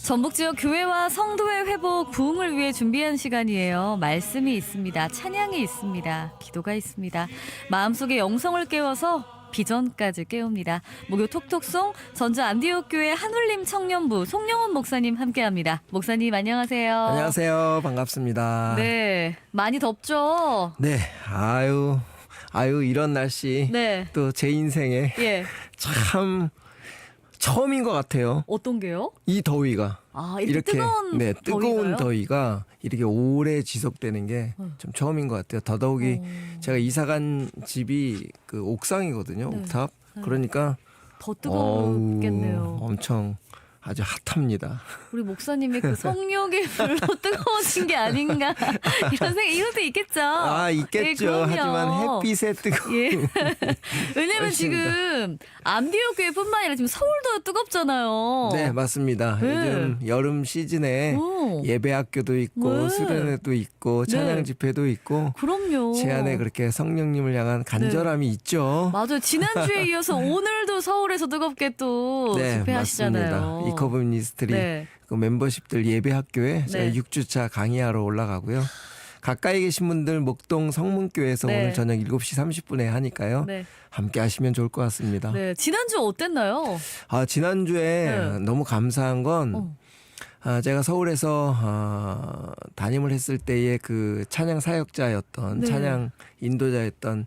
전북 지역 교회와 성도의 회복, 부흥을 위해 준비한 시간이에요. 말씀이 있습니다. 찬양이 있습니다. 기도가 있습니다. 마음속에 영성을 깨워서 비전까지 깨웁니다. 목요 톡톡송 전주 안디옥교회 한울림 청년부 송영원 목사님 함께합니다. 목사님 안녕하세요. 안녕하세요. 반갑습니다. 네, 많이 덥죠? 네, 아유 이런 날씨 네. 또 제 인생에 예. 참 처음인 것 같아요. 어떤 게요? 이 더위가 아, 이렇게 뜨거운 뜨거운 더위가요? 더위가 이렇게 오래 지속되는 게 좀 처음인 것 같아요. 더더욱이 제가 이사간 집이 그 옥상이거든요. 네. 옥탑. 그러니까 더 뜨겁겠네요. 엄청 아주 핫합니다. 우리 목사님의 그 성욕이 별로 뜨거워진 게 아닌가 이런 생각 이것도 있겠죠. 아, 있겠죠. 예, 그럼요. 하지만 햇빛에 뜨거운 예. 왜냐면 맞습니다. 지금 안디옥 교회뿐만 아니라 지금 서울도 뜨겁잖아요. 네, 맞습니다. 네. 요즘 여름 시즌에 오. 예배학교도 있고 네. 수련회도 있고 찬양 네. 집회도 있고 그럼요. 제 안에 그렇게 성령님을 향한 간절함이 있죠. 맞아요. 지난주에 이어서 오늘도 서울에서 뜨겁게 또 집회하시잖아요. 맞습니다. 이커브 미니스트리 네. 그 멤버십들 예배학교에 제가 네. 6주차 강의하러 올라가고요. 가까이 계신 분들 목동 성문교회에서 네. 오늘 저녁 7시 30분에 하니까요. 네. 함께 하시면 좋을 것 같습니다. 네. 지난주 어땠나요? 아, 지난주에 네. 너무 감사한 건 제가 서울에서 담임을 했을 때의 그 찬양 사역자였던 네. 찬양 인도자였던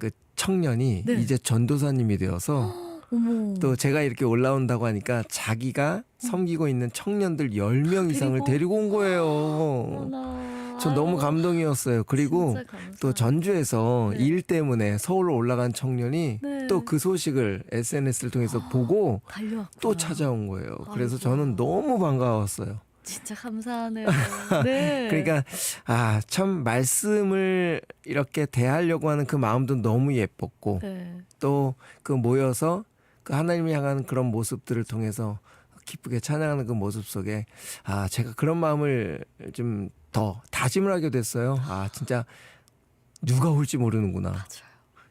그 청년이 네. 이제 전도사님이 되어서 어머. 또 제가 이렇게 올라온다고 하니까 자기가 섬기고 있는 청년들 10명 이상을 데리고 온 거예요. 어머나. 전 너무 감동이었어요. 그리고 진짜 감사해요. 또 전주에서 네. 일 때문에 서울로 올라간 청년이 네. 또 그 소식을 SNS를 통해서 보고 달려왔구나. 또 찾아온 거예요. 그래서 아이고. 저는 너무 반가웠어요. 진짜 감사하네요. 네. 그러니까 참 말씀을 이렇게 대하려고 하는 그 마음도 너무 예뻤고 네. 또 그 모여서 그 하나님을 향하는 그런 모습들을 통해서 기쁘게 찬양하는 그 모습 속에 제가 그런 마음을 좀 더 다짐을 하게 됐어요. 진짜 누가 올지 모르는구나. 맞아요.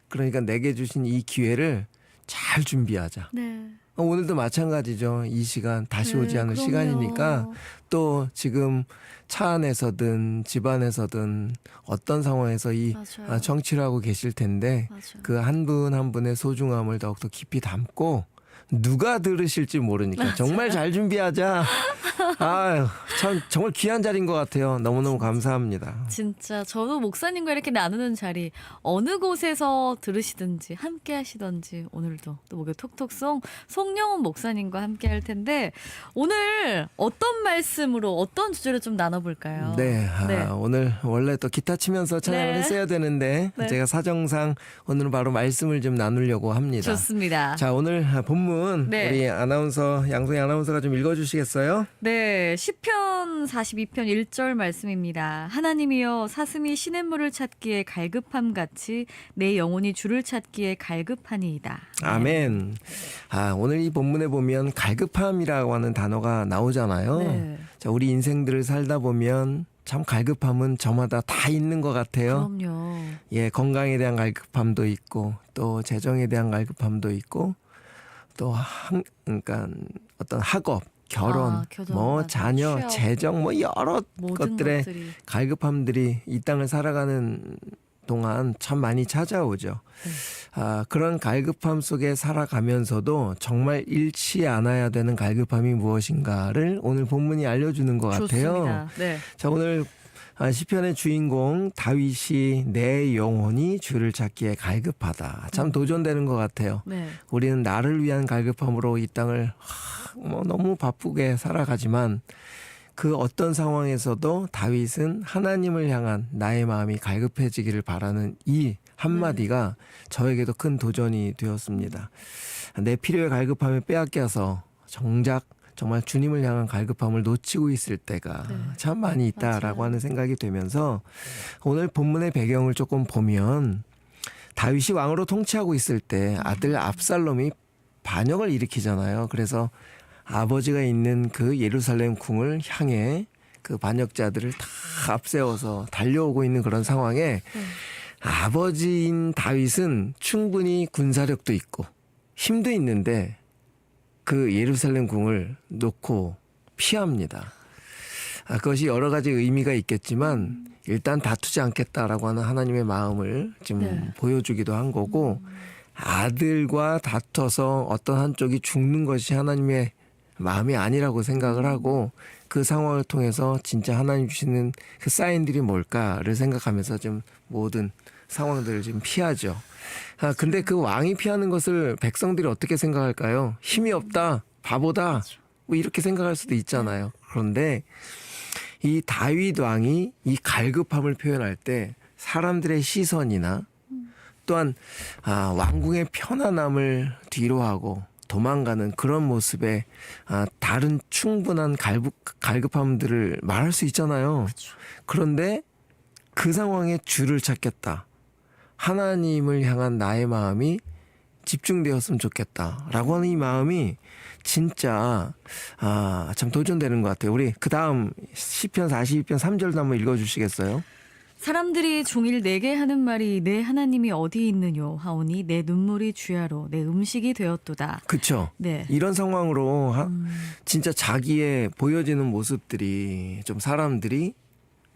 그러니까 내게 주신 이 기회를 잘 준비하자. 네. 오늘도 마찬가지죠. 이 시간 다시 네, 오지 않을 그럼요. 시간이니까 또 지금 차 안에서든 집 안에서든 어떤 상황에서 이 맞아요. 청취를 하고 계실 텐데 맞아요. 그 한 분 한 분의 소중함을 더욱더 깊이 담고 누가 들으실지 모르니까 정말 잘 준비하자. 참 정말 귀한 자리인 것 같아요. 너무너무 감사합니다. 진짜 저도 목사님과 이렇게 나누는 자리 어느 곳에서 들으시든지 함께 하시든지 오늘도 또 목요 톡톡송 송영원 목사님과 함께 할 텐데 오늘 어떤 말씀으로 어떤 주제로 좀 나눠볼까요? 네, 네. 오늘 원래 또 기타 치면서 찬양을 네. 했어야 되는데 네. 제가 사정상 오늘은 바로 말씀을 좀 나누려고 합니다. 좋습니다. 자, 오늘 본문 네. 우리 양송이 아나운서가 좀 읽어주시겠어요? 네, 시편 42편 1절 말씀입니다. 하나님이여 사슴이 시냇물을 찾기에 갈급함 같이 내 영혼이 주를 찾기에 갈급하니이다. 아멘. 오늘 이 본문에 보면 갈급함이라고 하는 단어가 나오잖아요. 네. 자, 우리 인생들을 살다 보면 참 갈급함은 저마다 다 있는 것 같아요. 그럼요. 예, 건강에 대한 갈급함도 있고 또 재정에 대한 갈급함도 있고 또 그러니까 어떤 학업, 결혼, 결혼, 뭐 맞아. 자녀, 취업. 재정 뭐 여러 모든 것들의 것들이. 갈급함들이 이 땅을 살아가는 동안 참 많이 찾아오죠. 그런 갈급함 속에 살아가면서도 정말 잃지 않아야 되는 갈급함이 무엇인가를 오늘 본문이 알려주는 것 같아요. 좋습니다. 네. 자, 오늘 시편의 주인공 다윗이 내 영혼이 주를 찾기에 갈급하다. 참 도전되는 것 같아요. 네. 우리는 나를 위한 갈급함으로 이 땅을 너무 바쁘게 살아가지만 그 어떤 상황에서도 다윗은 하나님을 향한 나의 마음이 갈급해지기를 바라는 이 한마디가 저에게도 큰 도전이 되었습니다. 내 필요의 갈급함에 빼앗겨서 정말 주님을 향한 갈급함을 놓치고 있을 때가 참 많이 있다라고 맞아요. 하는 생각이 되면서 오늘 본문의 배경을 조금 보면 다윗이 왕으로 통치하고 있을 때 아들 압살롬이 반역을 일으키잖아요. 그래서 아버지가 있는 그 예루살렘 궁을 향해 그 반역자들을 다 앞세워서 달려오고 있는 그런 상황에 아버지인 다윗은 충분히 군사력도 있고 힘도 있는데 그 예루살렘 궁을 놓고 피합니다. 그것이 여러 가지 의미가 있겠지만 일단 다투지 않겠다라고 하는 하나님의 마음을 지금 네. 보여주기도 한 거고, 아들과 다퉈서 어떤 한쪽이 죽는 것이 하나님의 마음이 아니라고 생각을 하고, 그 상황을 통해서 진짜 하나님 주시는 그 사인들이 뭘까를 생각하면서 좀 모든 상황들을 좀 피하죠. 근데 그 왕이 피하는 것을 백성들이 어떻게 생각할까요? 힘이 없다, 바보다, 뭐 이렇게 생각할 수도 있잖아요. 그런데 이 다윗 왕이 이 갈급함을 표현할 때 사람들의 시선이나 또한 왕궁의 편안함을 뒤로하고 도망가는 그런 모습에 다른 충분한 갈급함들을 말할 수 있잖아요. 그런데 그 상황에 주를 찾겠다, 하나님을 향한 나의 마음이 집중되었으면 좋겠다라고 하는 이 마음이 진짜 참 도전되는 것 같아요. 우리 그 다음 시편 42편 3절도 한번 읽어주시겠어요? 사람들이 종일 내게 하는 말이 내 하나님이 어디 있느뇨 하오니 내 눈물이 주야로 내 음식이 되었도다. 그렇죠. 네. 이런 상황으로 진짜 자기의 보여지는 모습들이 좀 사람들이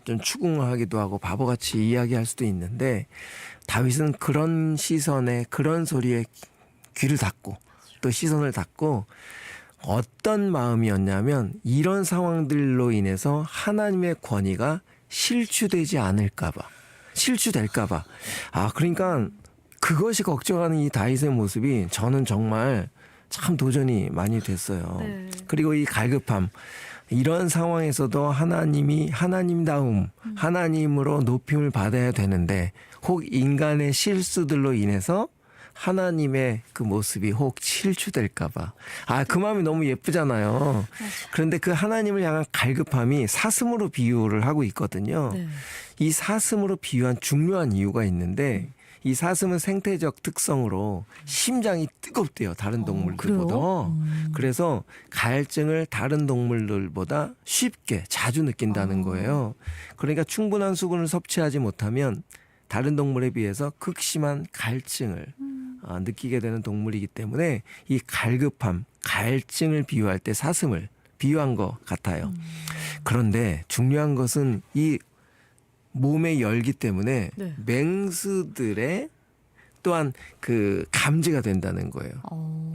좀 추궁하기도 하고 바보같이 이야기할 수도 있는데, 다윗은 그런 시선에 그런 소리에 귀를 닫고 또 시선을 닫고 어떤 마음이었냐면, 이런 상황들로 인해서 하나님의 권위가 실추되지 않을까봐, 실추될까봐. 그러니까 그것이 걱정하는 이 다윗의 모습이 저는 정말 참 도전이 많이 됐어요. 네. 그리고 이 갈급함, 이런 상황에서도 하나님이 하나님다움, 하나님으로 높임을 받아야 되는데 혹 인간의 실수들로 인해서 하나님의 그 모습이 혹 실추될까봐. 그 마음이 너무 예쁘잖아요. 그런데 그 하나님을 향한 갈급함이 사슴으로 비유를 하고 있거든요. 네. 이 사슴으로 비유한 중요한 이유가 있는데, 이 사슴은 생태적 특성으로 심장이 뜨겁대요, 다른 동물들보다. 그래요? 그래서 갈증을 다른 동물들보다 쉽게 자주 느낀다는 거예요. 그러니까 충분한 수분을 섭취하지 못하면 다른 동물에 비해서 극심한 갈증을 느끼게 되는 동물이기 때문에 이 갈급함, 갈증을 비유할 때 사슴을 비유한 것 같아요. 그런데 중요한 것은 이 몸의 열기 때문에 네. 맹수들의 또한 그 감지가 된다는 거예요.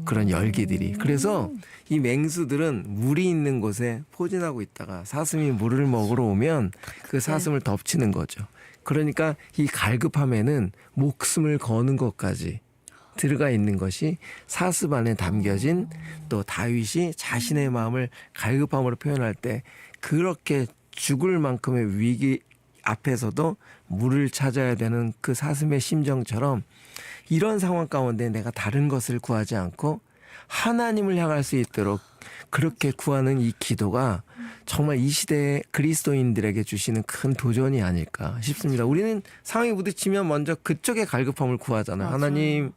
그런 열기들이. 그래서 이 맹수들은 물이 있는 곳에 포진하고 있다가 사슴이 물을 먹으러 오면 그 사슴을 덮치는 거죠. 그러니까 이 갈급함에는 목숨을 거는 것까지 들어가 있는 것이 사슴 안에 담겨진, 또 다윗이 자신의 마음을 갈급함으로 표현할 때 그렇게 죽을 만큼의 위기 앞에서도 물을 찾아야 되는 그 사슴의 심정처럼, 이런 상황 가운데 내가 다른 것을 구하지 않고 하나님을 향할 수 있도록 그렇게 구하는 이 기도가 정말 이 시대의 그리스도인들에게 주시는 큰 도전이 아닐까 싶습니다. 우리는 상황이 부딪히면 먼저 그쪽의 갈급함을 구하잖아요. 맞아요. 하나님,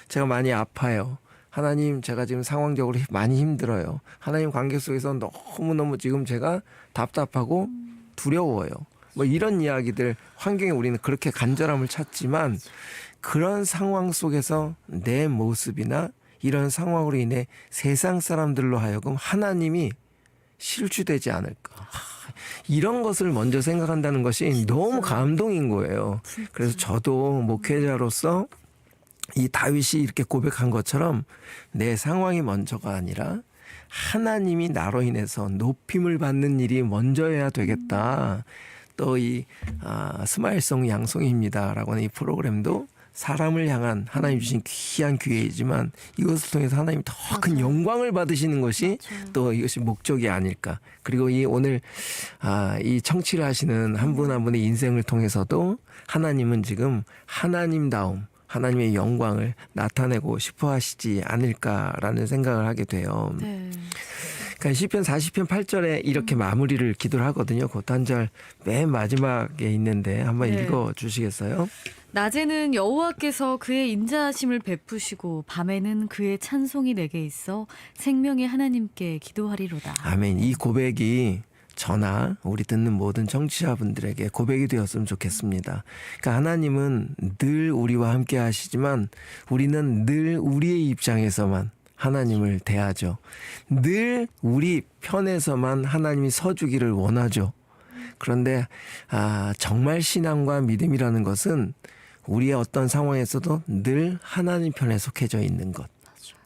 제가 많이 아파요. 하나님, 제가 지금 상황적으로 많이 힘들어요. 하나님, 관계 속에서 너무너무 지금 제가 답답하고 두려워요. 뭐 이런 이야기들, 환경에 우리는 그렇게 간절함을 찾지만, 그런 상황 속에서 내 모습이나 이런 상황으로 인해 세상 사람들로 하여금 하나님이 실추되지 않을까, 이런 것을 먼저 생각한다는 것이 너무 감동인 거예요. 그래서 저도 목회자로서 이 다윗이 이렇게 고백한 것처럼 내 상황이 먼저가 아니라 하나님이 나로 인해서 높임을 받는 일이 먼저여야 되겠다. 또 이 스마일송 양송입니다라고 하는 이 프로그램도 사람을 향한 하나님 주신 귀한 기회이지만 이것을 통해서 하나님 더 큰 영광을 받으시는 것이 또 이것이 목적이 아닐까. 그리고 이 오늘 이 청취를 하시는 한 분 한 분의 인생을 통해서도 하나님은 지금 하나님다움, 하나님의 영광을 나타내고 싶어 하시지 않을까라는 생각을 하게 돼요. 네. 그러니까 시편 40편 8절에 이렇게 마무리를 기도를 하거든요. 그 단절 맨 마지막에 있는데 한번 네. 읽어 주시겠어요? 낮에는 여호와께서 그의 인자하심을 베푸시고 밤에는 그의 찬송이 내게 있어 생명의 하나님께 기도하리로다. 아멘. 이 고백이 저나 우리 듣는 모든 청취자분들에게 고백이 되었으면 좋겠습니다. 그러니까 하나님은 늘 우리와 함께 하시지만 우리는 늘 우리의 입장에서만 하나님을 대하죠. 늘 우리 편에서만 하나님이 서주기를 원하죠. 그런데 정말 신앙과 믿음이라는 것은 우리의 어떤 상황에서도 늘 하나님 편에 속해져 있는 것.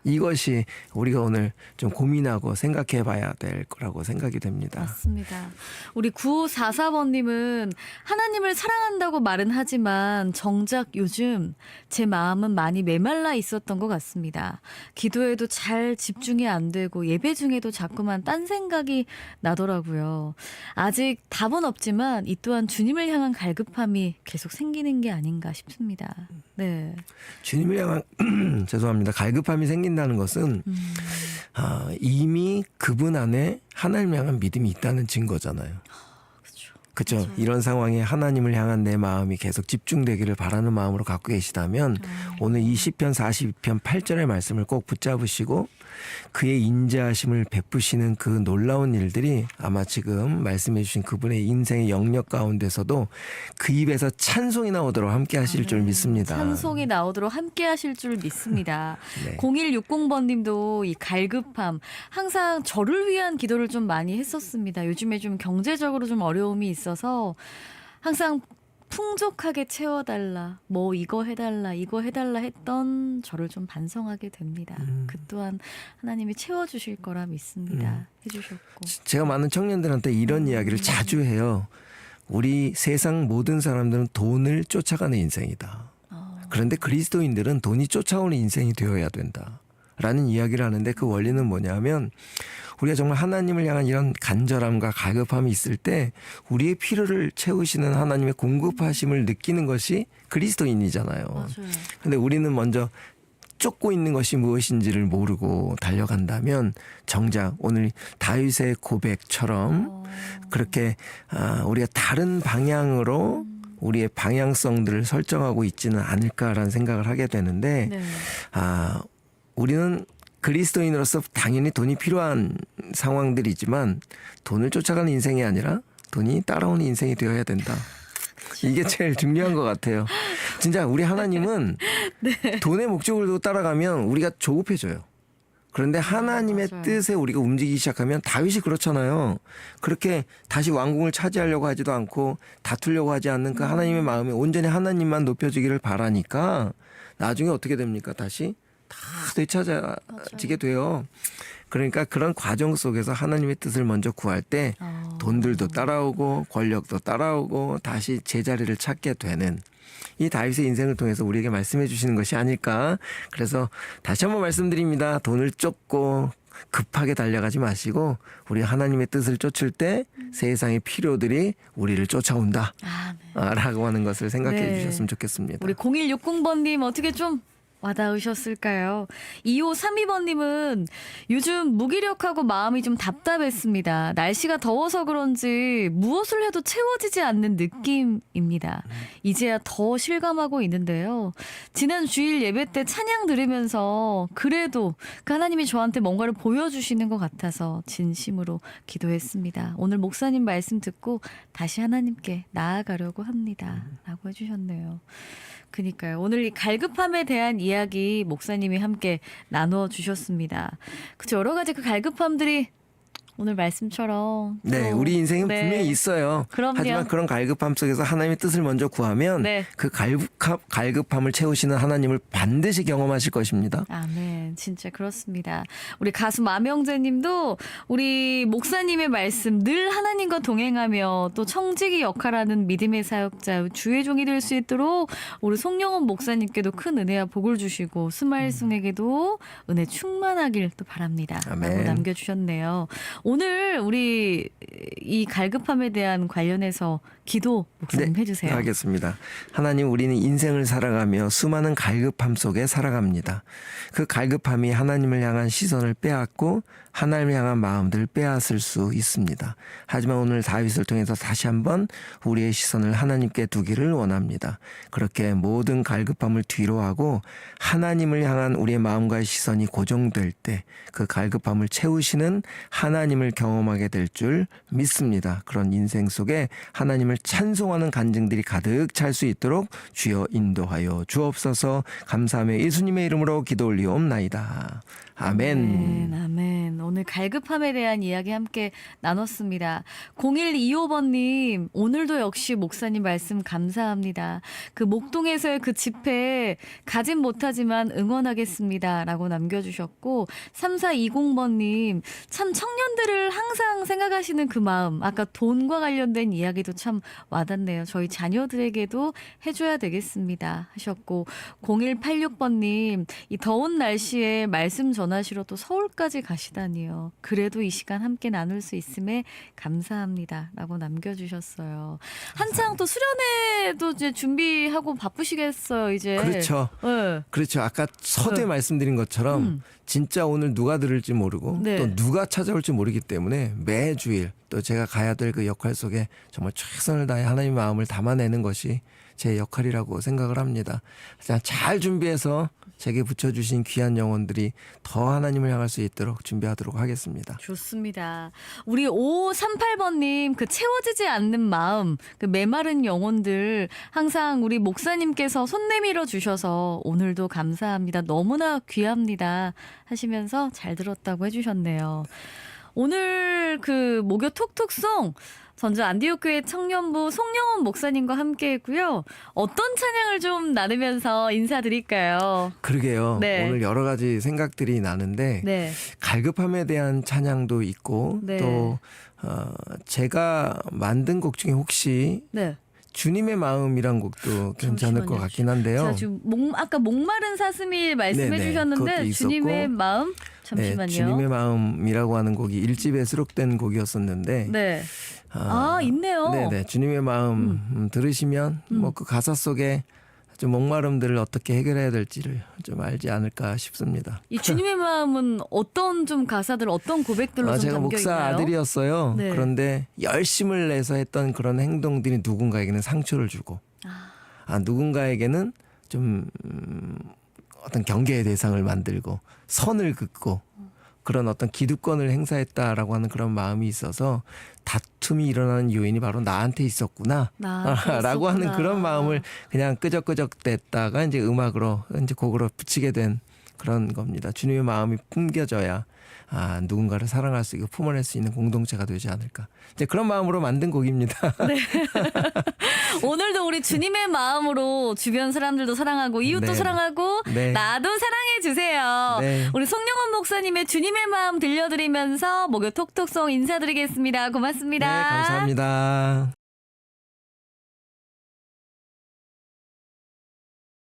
이것이 우리가 오늘 좀 고민하고 생각해 봐야 될 거라고 생각이 됩니다. 맞습니다. 우리 9544번님은 하나님을 사랑한다고 말은 하지만 정작 요즘 제 마음은 많이 메말라 있었던 것 같습니다. 기도에도 잘 집중이 안 되고 예배 중에도 자꾸만 딴 생각이 나더라고요. 아직 답은 없지만 이 또한 주님을 향한 갈급함이 계속 생기는 게 아닌가 싶습니다. 네. 주님을 향한 죄송합니다. 갈급함이 생긴다는 것은 이미 그분 안에 하나님을 향한 믿음이 있다는 증거잖아요. 그렇죠. 이런 상황에 하나님을 향한 내 마음이 계속 집중되기를 바라는 마음으로 갖고 계시다면 오늘 이 시편 42편 8절의 말씀을 꼭 붙잡으시고 그의 인자하심을 베푸시는 그 놀라운 일들이 아마 지금 말씀해 주신 그분의 인생의 영역 가운데서도 그 입에서 찬송이 나오도록 함께 하실 줄 믿습니다. 찬송이 나오도록 함께 하실 줄 믿습니다. 네. 0160번님도 이 갈급함 항상 저를 위한 기도를 좀 많이 했었습니다. 요즘에 좀 경제적으로 좀 어려움이 있어서 항상 풍족하게 채워달라, 뭐 이거 해달라 했던 저를 좀 반성하게 됩니다. 그 또한 하나님이 채워주실 거라 믿습니다. 해주셨고. 제가 많은 청년들한테 이런 이야기를 자주 해요. 우리 세상 모든 사람들은 돈을 쫓아가는 인생이다. 그런데 그리스도인들은 돈이 쫓아오는 인생이 되어야 된다. 라는 이야기를 하는데 그 원리는 뭐냐면 우리가 정말 하나님을 향한 이런 간절함과 갈급함이 있을 때 우리의 필요를 채우시는 하나님의 공급하심을 느끼는 것이 그리스도인이잖아요. 그런데 우리는 먼저 쫓고 있는 것이 무엇인지를 모르고 달려간다면 정작 오늘 다윗의 고백처럼 그렇게 우리가 다른 방향으로 우리의 방향성들을 설정하고 있지는 않을까라는 생각을 하게 되는데 네. 우리는 그리스도인으로서 당연히 돈이 필요한 상황들이지만 돈을 쫓아가는 인생이 아니라 돈이 따라오는 인생이 되어야 된다. 이게 제일 중요한 것 같아요. 진짜 우리 하나님은 네. 돈의 목적을 두고 따라가면 우리가 조급해져요. 그런데 하나님의 맞아요. 뜻에 우리가 움직이기 시작하면 다윗이 그렇잖아요. 그렇게 다시 왕궁을 차지하려고 하지도 않고 다투려고 하지 않는 그 하나님의 마음에 온전히 하나님만 높여지기를 바라니까 나중에 어떻게 됩니까? 다시 다 되찾아지게 돼요. 그러니까 그런 과정 속에서 하나님의 뜻을 먼저 구할 때 돈들도 따라오고 권력도 따라오고 다시 제자리를 찾게 되는 이 다윗의 인생을 통해서 우리에게 말씀해 주시는 것이 아닐까. 그래서 다시 한번 말씀드립니다. 돈을 쫓고 급하게 달려가지 마시고 우리 하나님의 뜻을 쫓을 때 세상의 필요들이 우리를 쫓아온다. 라고 하는 것을 생각해 주셨으면 좋겠습니다. 우리 0160번님 어떻게 좀 와닿으셨을까요? 2532번님은 요즘 무기력하고 마음이 좀 답답했습니다. 날씨가 더워서 그런지 무엇을 해도 채워지지 않는 느낌입니다. 이제야 더 실감하고 있는데요. 지난 주일 예배 때 찬양 들으면서 그래도 그 하나님이 저한테 뭔가를 보여주시는 것 같아서 진심으로 기도했습니다. 오늘 목사님 말씀 듣고 다시 하나님께 나아가려고 합니다. 라고 해주셨네요. 그러니까요. 오늘 이 갈급함에 대한 이야기 목사님이 함께 나누어 주셨습니다. 그쵸, 여러 가지 그 갈급함들이 오늘 말씀처럼 네, 우리 인생은 분명히 있어요. 그럼요. 하지만 그런 갈급함 속에서 하나님의 뜻을 먼저 구하면 그 갈급함을 채우시는 하나님을 반드시 경험하실 것입니다. 아멘. 진짜 그렇습니다. 우리 가수 마명재님도 우리 목사님의 말씀 늘 하나님과 동행하며 또 청지기 역할하는 믿음의 사역자 주의 종이 될 수 있도록 우리 송영원 목사님께도 큰 은혜와 복을 주시고 스마일송에게도 은혜 충만하길 또 바랍니다. 아멘. 라고 남겨주셨네요. 오늘 우리 이 갈급함에 대한 관련해서 기도 목사님 해주세요. 하겠습니다. 하나님, 우리는 인생을 살아가며 수많은 갈급함 속에 살아갑니다. 그 갈급함이 하나님을 향한 시선을 빼앗고 하나님을 향한 마음들을 빼앗을 수 있습니다. 하지만 오늘 다윗을 통해서 다시 한번 우리의 시선을 하나님께 두기를 원합니다. 그렇게 모든 갈급함을 뒤로하고 하나님을 향한 우리의 마음과의 시선이 고정될 때 그 갈급함을 채우시는 하나님 하나님을 경험하게 될 줄 믿습니다. 그런 인생 속에 하나님을 찬송하는 간증들이 가득 찰 수 있도록 주여 인도하여 주옵소서. 감사하며 예수님의 이름으로 기도 올리옵나이다. 아멘. 아멘. 오늘 갈급함에 대한 이야기 함께 나눴습니다. 0125번님, 오늘도 역시 목사님 말씀 감사합니다. 그 목동에서의 그 집회 가진 못하지만 응원하겠습니다. 라고 남겨주셨고, 3420번님, 참 청년들을 항상 생각하시는 그 마음, 아까 돈과 관련된 이야기도 참 와닿네요. 저희 자녀들에게도 해줘야 되겠습니다. 하셨고, 0186번님, 이 더운 날씨에 말씀 전하시러 또 서울까지 가시다니요. 그래도 이 시간 함께 나눌 수 있음에 감사합니다. 라고 남겨주셨어요. 한창 또 수련회도 이제 준비하고 바쁘시겠어요, 이제. 그렇죠. 네. 그렇죠. 아까 서두에 네. 말씀드린 것처럼 진짜 오늘 누가 들을지 모르고 네. 또 누가 찾아올지 모르기 때문에 매주일 또 제가 가야 될 그 역할 속에 정말 최선을 다해 하나님의 마음을 담아내는 것이 제 역할이라고 생각을 합니다. 잘 준비해서 제게 붙여주신 귀한 영혼들이 더 하나님을 향할 수 있도록 준비하도록 하겠습니다. 좋습니다. 우리 5538번님, 그 채워지지 않는 마음, 그 메마른 영혼들 항상 우리 목사님께서 손 내밀어 주셔서 오늘도 감사합니다. 너무나 귀합니다. 하시면서 잘 들었다고 해주셨네요. 오늘 그 목요 톡톡송 전주 안디옥교회 청년부 송영원 목사님과 함께 했고요. 어떤 찬양을 좀 나누면서 인사드릴까요? 그러게요. 네. 오늘 여러 가지 생각들이 나는데 네. 갈급함에 대한 찬양도 있고 네. 또 제가 만든 곡 중에 혹시 네. 주님의 마음이란 곡도 괜찮을 잠시만요. 것 같긴 한데요. 자, 지금 아까 목마른 사슴이 말씀해 네네, 주셨는데 그것도 있었고. 주님의 마음 잠시만요. 네, 주님의 마음이라고 하는 곡이 1집에 수록된 곡이었었는데 네. 아, 있네요. 네네. 주님의 마음 들으시면 뭐 그 가사 속에 좀 목마름들을 어떻게 해결해야 될지를 좀 알지 않을까 싶습니다. 이 주님의 마음은 어떤 좀 가사들, 어떤 고백들로 좀 제가 담겨 목사 있나요? 아들이었어요. 네. 그런데 열심을 내서 했던 그런 행동들이 누군가에게는 상처를 주고 누군가에게는 좀 어떤 경계의 대상을 만들고 선을 긋고 그런 어떤 기득권을 행사했다라고 하는 그런 마음이 있어서 다툼이 일어나는 요인이 바로 나한테 있었구나 라고 하는 그런 마음을 그냥 끄적끄적 댔다가 이제 음악으로 이제 곡으로 붙이게 된 그런 겁니다. 주님의 마음이 품겨져야 누군가를 사랑할 수 있고 품어낼 수 있는 공동체가 되지 않을까. 이제 그런 마음으로 만든 곡입니다. 네. 오늘도 우리 주님의 마음으로 주변 사람들도 사랑하고 이웃도 네. 사랑하고 네. 나도 사랑해 주세요. 네. 우리 송영원 목사님의 주님의 마음 들려드리면서 목요 톡톡송 인사드리겠습니다. 고맙습니다. 네, 감사합니다.